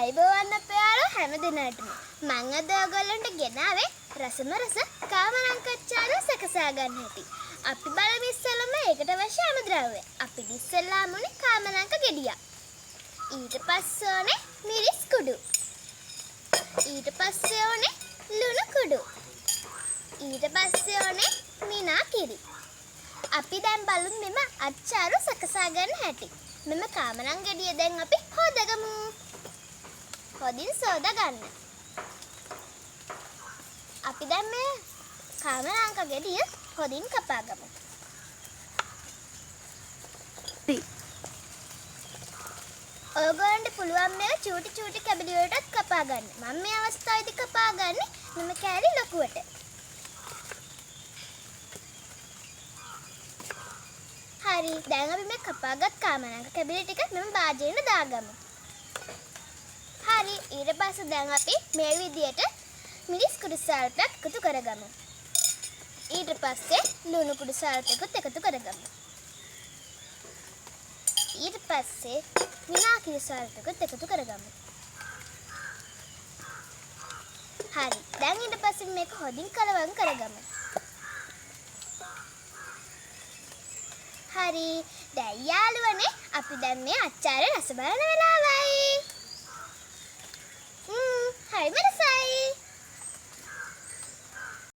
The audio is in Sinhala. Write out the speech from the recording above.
අයිබෝවන් අපයාලෝ හැම දිනටම මං අද ඔයගොල්ලන්ට ගෙනාවේ රසම රස කාමරංකච්ඡාන සකසා ගන්න හැටි. අපි බලමු ඉස්සෙල්ලාම ඒකට අවශ්‍ය අමුද්‍රව්‍ය. අපි ඉස්සෙල්ලාම උනේ කාමරංක ගෙඩියක්. ඊට පස්සේ ඕනේ මිරිස් කුඩු. ඊට පස්සේ ඕනේ ලුණු කුඩු. ඊට පස්සේ ඕනේ මිනා කිරි. අපි දැන් බලමු මෙම අච්චාරු සකසා ගන්න හැටි. මෙම කාමරංක ගෙඩිය දැන් අපි හොදගමු. හොදින් සෝදා ගන්න. අපි දැන් මේ කාමරංක ගෙඩිය හොදින් කපා ගමු. ඔයගොල්ලන්ට පුළුවන් මේ චූටි කැබලි වලටත් කපා ගන්න. මම මේ අවස්ථාවේදී කපා ගන්නේ මෙම කෑලි ලොකුවට. හරි, දැන් අපි මේ කපාගත් කාමරංක කැබලි ටික මෙම භාජනයට දාගමු. හරි, ඊට පස්සේ දැන් අපි මේ විදියට මිරිස් කුඩු සල්පයක් එකතු කරගමු. ඊට පස්සේ ලුණු කුඩු සල්පයකුත් එකතු කරගමු. ඊට පස්සේ විනාගිරි සල්පයකුත් එකතු කරගමු. හරි, දැන් ඊට පස්සේ මේක හොදින් කලවම් කරගමු. හරි, දැන් යාළුවනේ අපි දැන් මේ අච්චාරය රස බලන වෙලාවයි. හරිම රසයි.